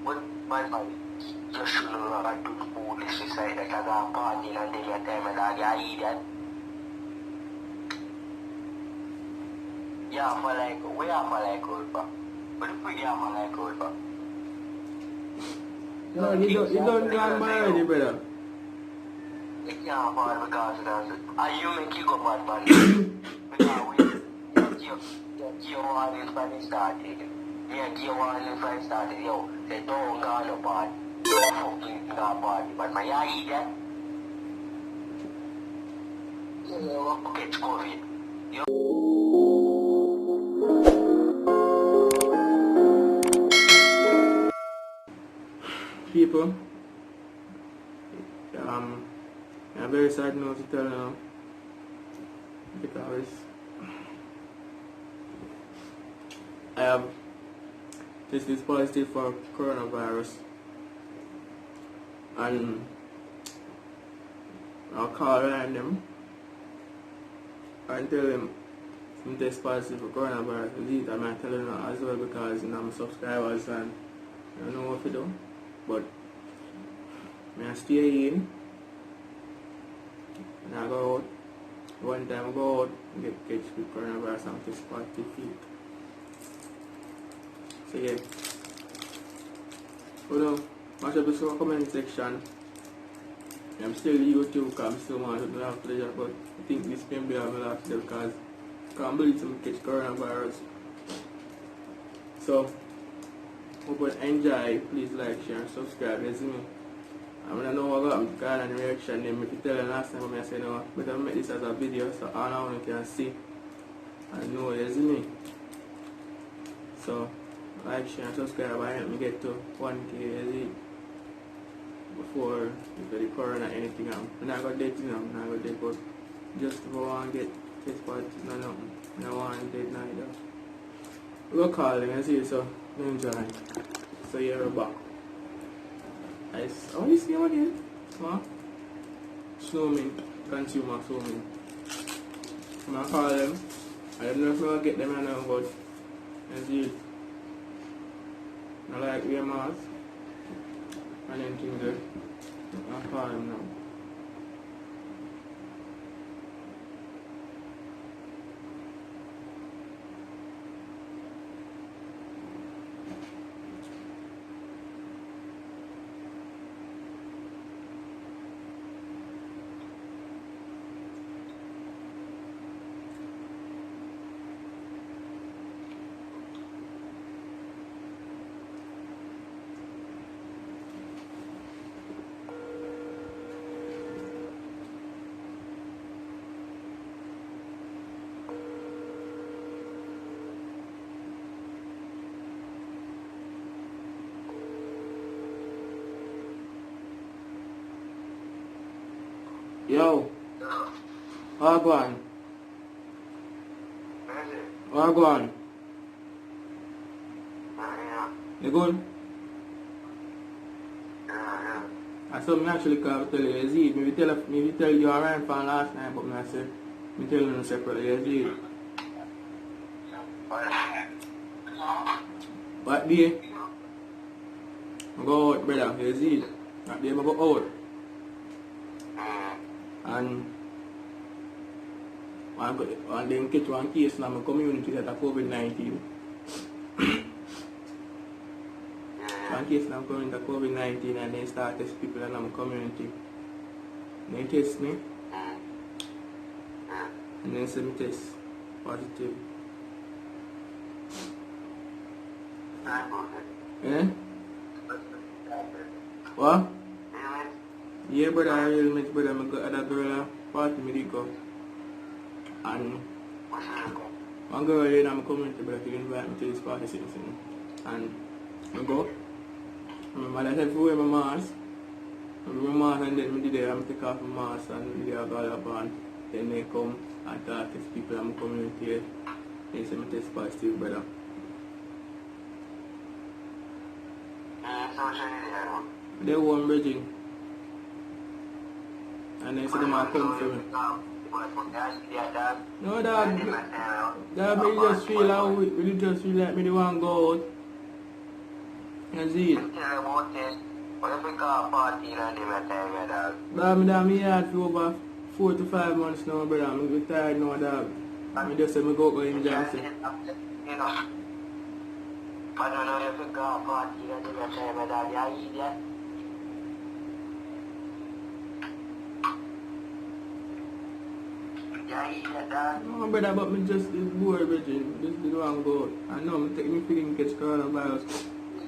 But my man, you shouldn't have to do the foolish suicide that I got party and then you tell me that you're idiot. Yeah, for like, we are for like old, but if we are for like old, but. No, you don't go already, brother. You can't fall because you make you go bad, man. Because you warning from the started. Yeah, give warning from the started. Yo, they don't go no bad. Don't fucking go bad. But my idiot. You catch COVID. People, I'm very sad now to tell now because I have tested positive for coronavirus, and I'll call them and tell them I'm test positive for coronavirus. Indeed, I might tell them as well because I'm subscribers and I don't know what to do. But I stay in and I go out. One time I go out and get catch with coronavirus and test positive feet. So yeah. Watch up the comment section. I'm still YouTube because I'm still want to have pleasure, but I think this may be my last day because I can't believe some catch coronavirus. So hope you enjoy. Please like, share and subscribe. You see me? I don't know what I'm going on the reaction name. If you tell them last time I say no, but I make this as a video so all one can see and know, you see me? So like, share and subscribe and help me get to 1K, you see? Before the corona anything I'm not gonna date, I'm not gonna date, but just if I want to get this part, no nothing. I don't want to date neither. We'll call them and see, so enjoy. So you're back. Nice. Oh, you see what here? Huh? Snowman, consumer snowman. I'm gonna call them. I don't know if we'll get them or not, but and see. I like wear mask and then things there. I'll call them now. Yo, how go on? How go on? You good? I saw me actually come tell you, Z. Maybe tell you around from last night, but I said, me tell you separately, Z. What day? I go out, brother, Z. That day I go out. And then catch one case in my community that are COVID-19. One case in my community that COVID-19 and then start test people in my community. They test me. And then send me test positive. Yeah? What? Yeah, brother, I really miss brother. I got other girl party me go. And one girl in my community, brother, she invite me to this party thing. And I go. My mother said, wear my mask. I wear my mask and then me there, I take off my mask and they go up and then they come and talk to people in my community. They say me test positive, brother. They won't bridging. And then say them all come for me. No, Dad, me just feel like me just feel like me the one go out. You see it? Tell them about this. What if we call party and them at time, yeah, dog? But I'm here for over 4 to 5 months now, brother. I'm retired now, dog. I just say I go enjoy myself. You know, I don't know if we call party and them at time, yeah, dog. You idiot. No, brother, but me just is bored, Virgin. This is one go. I know I'm taking me feeling catch coronavirus.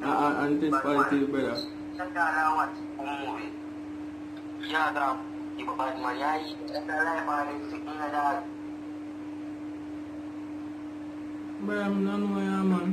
And test positive, brother. Yeah, dog. You bad man, yeah, that's the life man is sitting in dog. Brother, I don't know, yeah, man.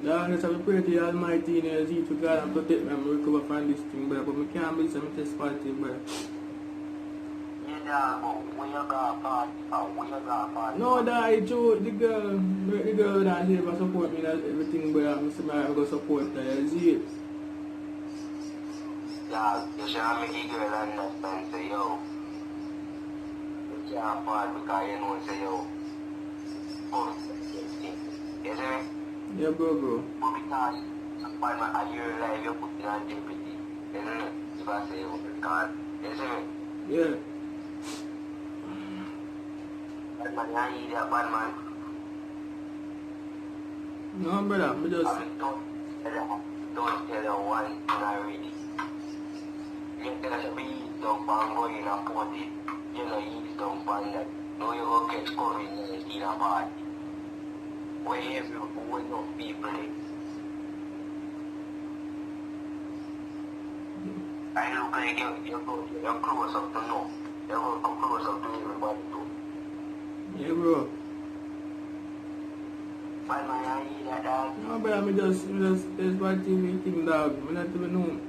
Dog, let's have a prayer to the Almighty in your zeal to God and protect me and recover from this thing, brother. But I can't believe I'm test positive, brother. Yeah, dog, when you got party, when you got party. No, dog, it's true. The girl that here for support me and everything, brother. I'm saying I'm going to support her, you see it? Yeah, you should make a girl understand, say, yo. You can't part because you know, say, yo. Oh, you see me? Yeah, bro. But because somebody at your life, you put it on jeopardy. You know, if I say, oh, God, you see me? Yeah. Bad man, you eat that bad man. No, brother, I just... I mean, don't tell you one thing already. You tell us to be down and go in and put it. You know, eat down and that. No, you go catch COVID-19 a party. Where everyone of people live. I look like you're close up to know. You're going to come close up to everybody too. Yeah, bro. Bad man, I eat that dog. No, brother, there's one thing, dog. I not even know.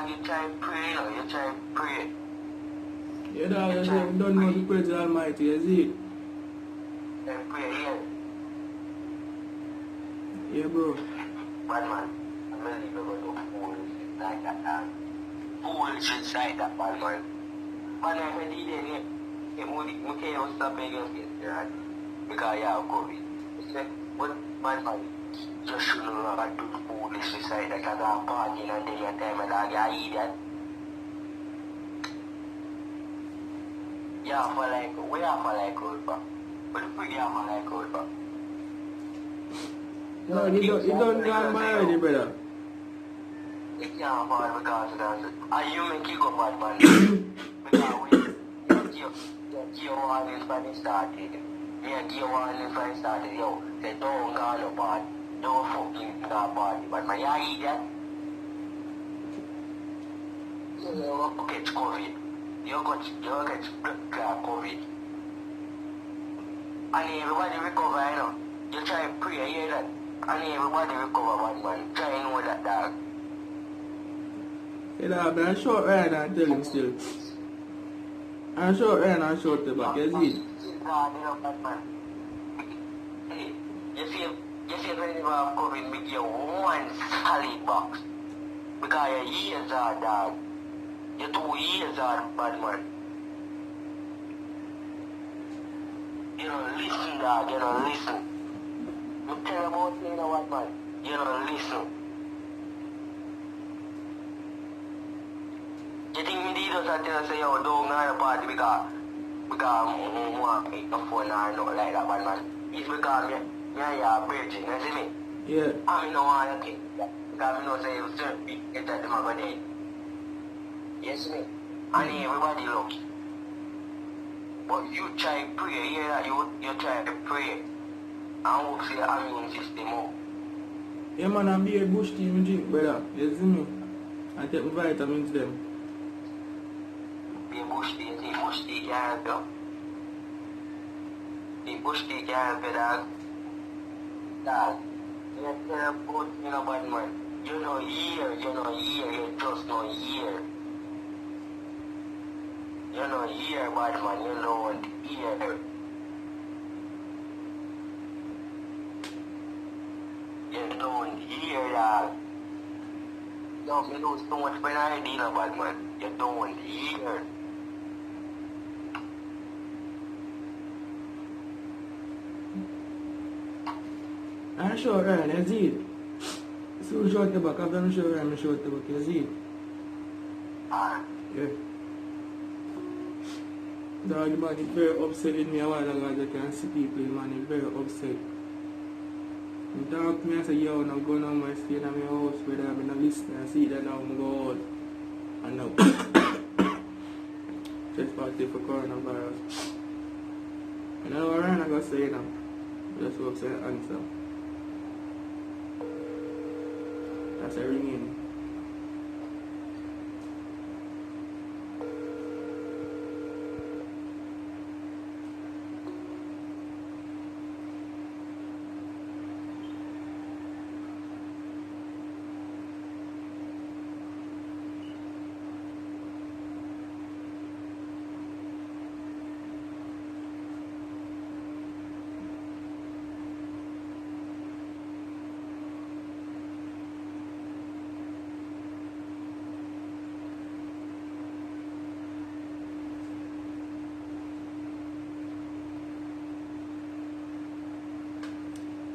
You try and pray, you try and pray. Yeah, dog, I say, we don't know to pray to the Almighty, you see it? And pray here. Yeah, bro. Bad man, I believe you're going to fool like that dog. Foolish inside that bad man. Bad man, if you did it, you can't stop against it, right? Because you have COVID. You see, but bad man, just shouldn't have to do foolish inside that because I'm partying and then you tell me that you idiot. Yeah, for like, we are for like old, but the freak you are for like old, but. No, you don't go married, brother. You can't fall because of that. And you make you go bad, man. Because you give warning when it started. You give warning when it started, yo. Say, don't go no bad. Don't fucking go bad. But man, you idiot. You get COVID. You get COVID. And everybody recover, you know. You try and pray, you hear that? And everybody recover, bad man. Try and know that, dog. Hey, dog, I'm short right now, tell him still. I'm short right now, short the back, you see? Hey, you see when you have COVID, make you one solid box. Because your ears are, dog. Your 2 ears are, bad man. You don't listen, dog, you don't listen. You tell about you know what, man? You don't listen. You think me did just tell say, yo, don't go to the party because I want to make no phone or nothing like that, man. It's because me and you are virgin, you see me? Yeah. I mean, no one think that. Because I know say you certain people get that them over there. You see me? And everybody look. But you try to pray, you hear that? You try to pray. And hope say your immune system up. Yeah, man, I'm be a bush tea me drink, brother. You see me? I take my vitamins them. The bush tea can help you. The bush tea can help you, dog. Dog, you tell about me no bad man. You know year, you just know year. You know year, bad man, you know what year. You don't hear that. You lose so much when I did no bad man. You don't hear. I show Ryan, you see it. So we show the back, after I show Ryan, I show the back, you see it. Yeah. The man is very upset with me a while ago, as you can see people, the man is very upset. He talk to me and say, yo, I'm going on my stay in my house, brother, I'm not listening, I see that now I'm go out. And now, test positive for coronavirus. And I know what I'm going to say now. Just hope say answer. That's a ringing.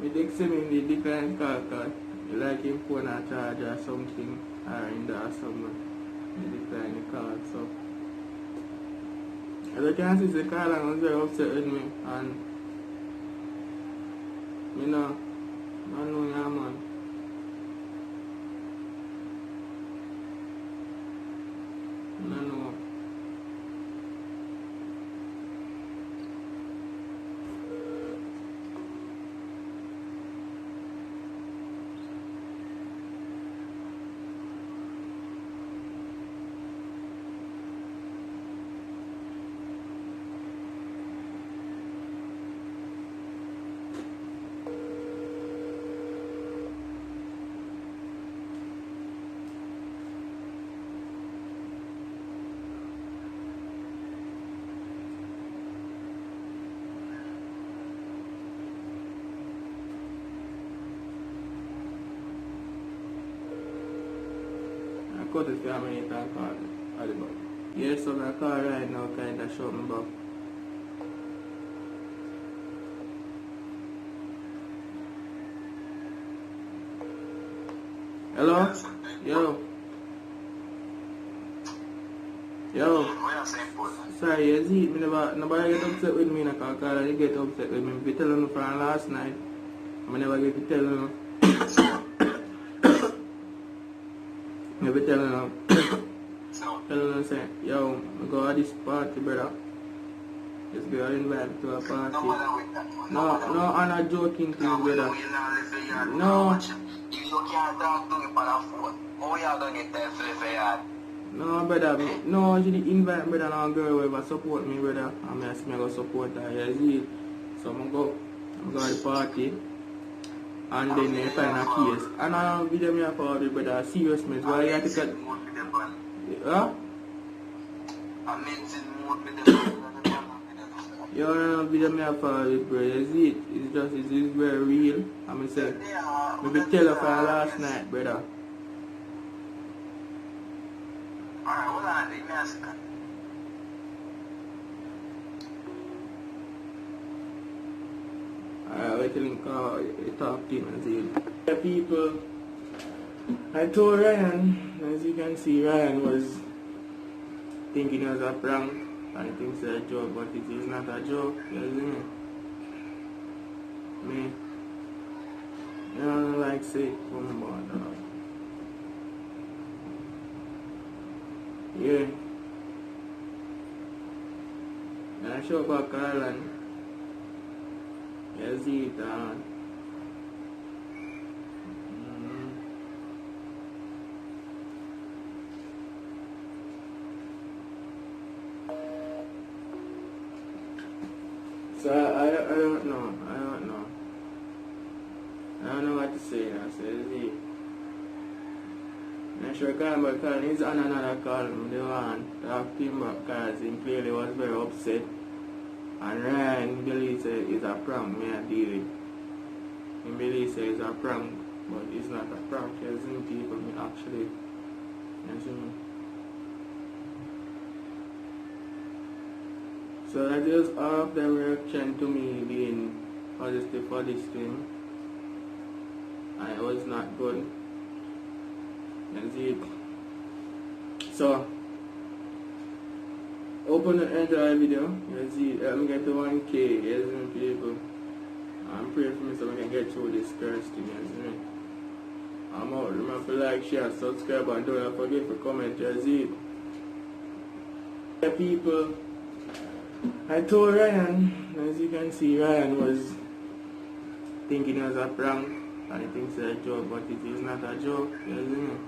We take him in the decline call card. You like him phone a charge or something or in there somewhere. You decline the call. So as you can see, the call was very upset with me and I know your man. I know. I cut it for how many times call the back. Yes, so my car right now kind of shut me back. Hello? Yo. Yo. Sorry, you see, nobody get upset with me in a car, they get upset with me. If you tell them from last night, I never get to tell them. If you tell them, say, yo, I go to this party, brother. This girl invited to a party. No, I'm not joking thing, brother. No. You can't talk to me on the phone. How you gonna get that for yard? No, brother. No, she didn't invite brother and a girl who ever support me, brother. And I ask me to go support her. You see it? So I'm go to the party. And then they find a case. And I don't video me about it, brother. Seriousness. Why you have to cut? Huh? I mentioned more with the You don't video me about it, bro. You see it? It's very real. I'm saying. Maybe tell her from last night, brother. Alright, hold on, let me ask you. Alright, wait till him talk to him and see it. Yeah, people, I told Ryan, as you can see, Ryan was thinking it was a prank and he thinks it's a joke, but it is not a joke, you see me? I don't like say it from about that. Yeah. And I show back Ireland. You see it So I don't know. I don't know what to say. I said, see. I'm sure call he's on another call. They want to talk to him because he clearly was very upset. And Ryan believes it's a prank, me I deal with. He believes it's a prank, but it's not a prank. He's in people, me actually. You see me? So that is all of the reaction to me being positive for this thing. and it was not good. You see it. So open the entire video. You see it. Let me get to 1K. You see me, people. I'm praying for me so I can get through this curse thing. You see me. I'm out. Remember to like, share, subscribe, and don't forget to comment. You see it. Yeah, people, I told Ryan, as you can see, Ryan was thinking it was a prank, and he thinks it's a joke, but it is not a joke. You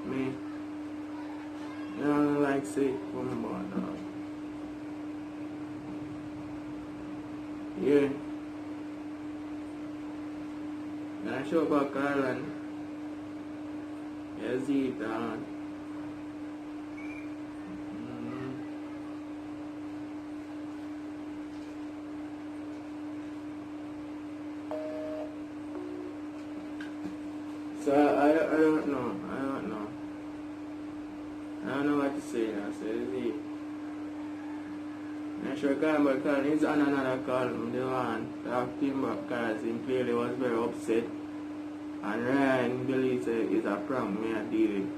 see me? I don't like say come about dog. Yeah. And I show back Ireland. You see it So I don't know. I don't know what to say now. So you see. I sure call but call he's on another call from the one talk to him back because he clearly was very upset. And Ryan believes it's a prank me I deal with.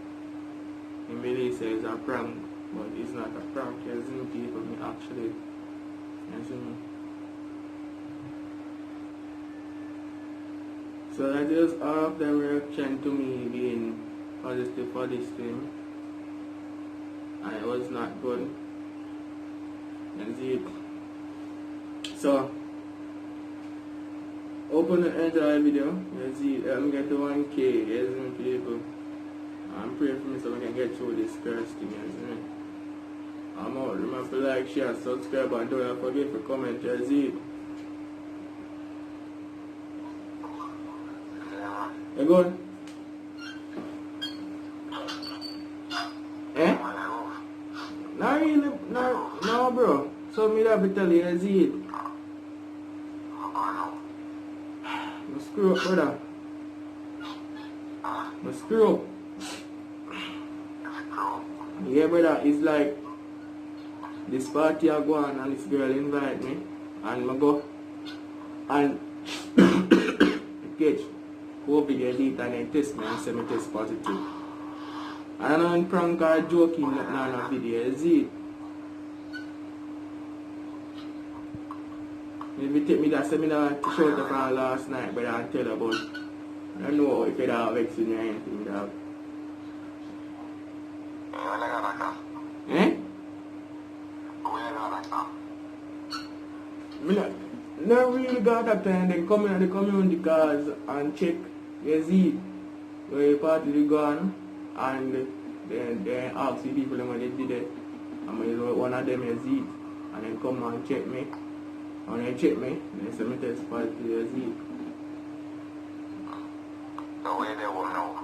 He believes it's a prank, but it's not a prank. You see people me actually. You see me? So that is all of them reaction to me being positive for this thing. And it was not good. You see it. So open the entire video. You see it. Let me get to 1K. You see me, people. I'm praying for me so I can get through this curse thing. You see me. I'm out. Remember to like, share, subscribe, and don't forget to comment. You see it. You good? Eh? Not really, no bro. So me that be tell you, you see it. You screw up, brother. You screw up. Yeah, brother, it's like this party I go on and this girl invite me and I go and catch. Hope you get it and then test me and say me test positive. I don't know in prank or joking nothing on a video, you see it? Maybe take me that seminar short of from last night, but I'll tell about I don't know if it have vexed me or anything that. Eh? Me not really got that time, then come in the community cars and check, you see, where the party gone, and then ask the people when they did it, and one of them you see, and then come and check me, and then check me, then say me test positive, you see. So where they will know?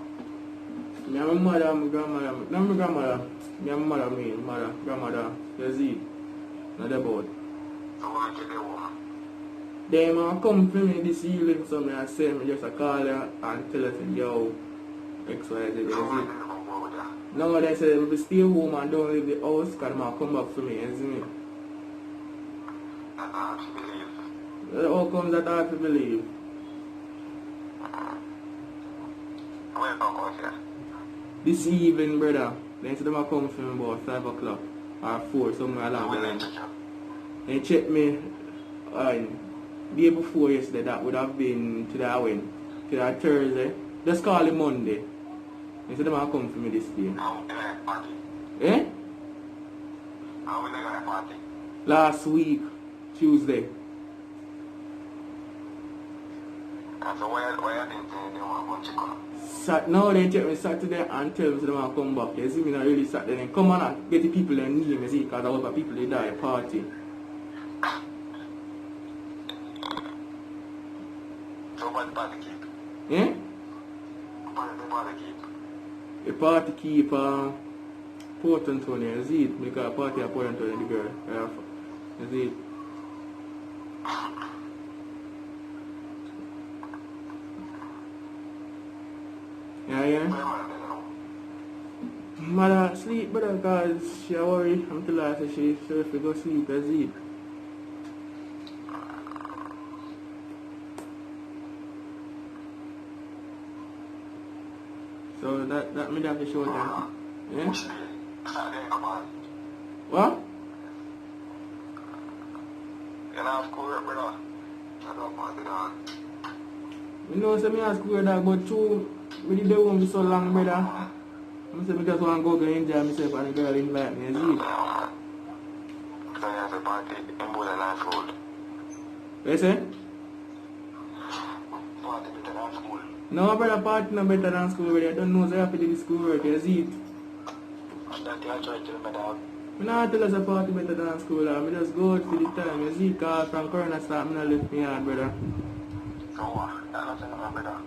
Me and my mother, my grandmother, not my grandmother, me and my mother, grandmother, you see, not about. So where they will know? They might come for me this evening, so I say me just a call her and tell her, yo, XYZ, you see. No, they say if stay home and don't leave the house, because they might come back for me, you see me. That's hard to believe. How comes that hard to believe? Where you going here? This evening, brother, they say they might come for me about 5 o'clock or 4, somewhere along the line. They check me the day before yesterday, that would have been to that Thursday. Just call it Monday. They said they might come for me this day. How we going to party? Eh? How we going to party? Last week, Tuesday. And so where you think they want to come? No, they check me Saturday and tell me so they want to come back. You see me not really Saturday. Then come on and get the people their name, you see, because a lot of people they die party. So what party keep? Eh? What party keep? The party keep Port Antonio, you see it? Because party at Port Antonio, the girl. You see it? Yeah. Mother sleep, brother, because she worried. I'm telling her that she have to go sleep, you see it? So that me have to show them. Yeah? Come on. What? You know, school work, brother. I don't want it on. You know, say me at school dog, but true, we did the home so long, brother. I say me just want to go enjoy myself and the girl invite me, you see? So you have a party in Borderland School. What you say? Party better than school. No, brother, party no better than school, brother. I don't know, so I have to do the school work, you see it? And that you are trying to remember that. I don't tell us a party better than school, I just go out for the time, you see? Because from Corona start, I don't lift me hard, brother. No, that's not better.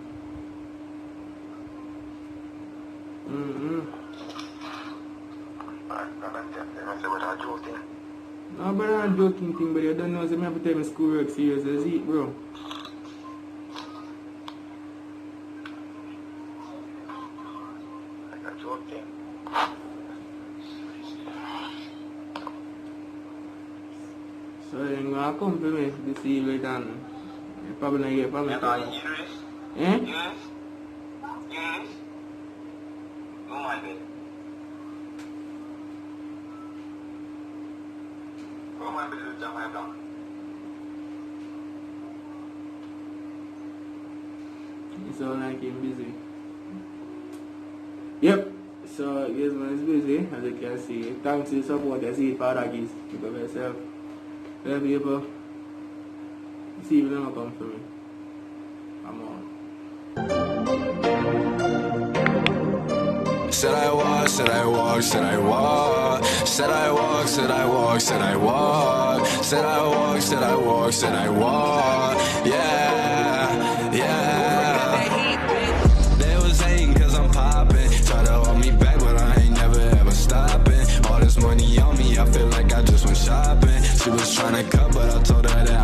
No, brother, I'm joking thing, but you don't know, so I have to take my school work serious, you see it, bro? So you're gonna come to me this evening and you're probably not here for me. Eh? You sound like you're busy. Yep. So yes man is busy, as you can see. Thanks to the support I see for Daggies. Pick up yourself. Well people, see if you don't come for me. I'm on. Said I walk, said I walk, said I walk. Said I walk, said I walk, said I walk. Said I walk, said I walk, said I walk. Yeah, yeah. They was hating cause I'm popping. Try to hold me back but I ain't never ever stopping. All this money on me, I feel like I just went shopping. She was trying to cut but I told her that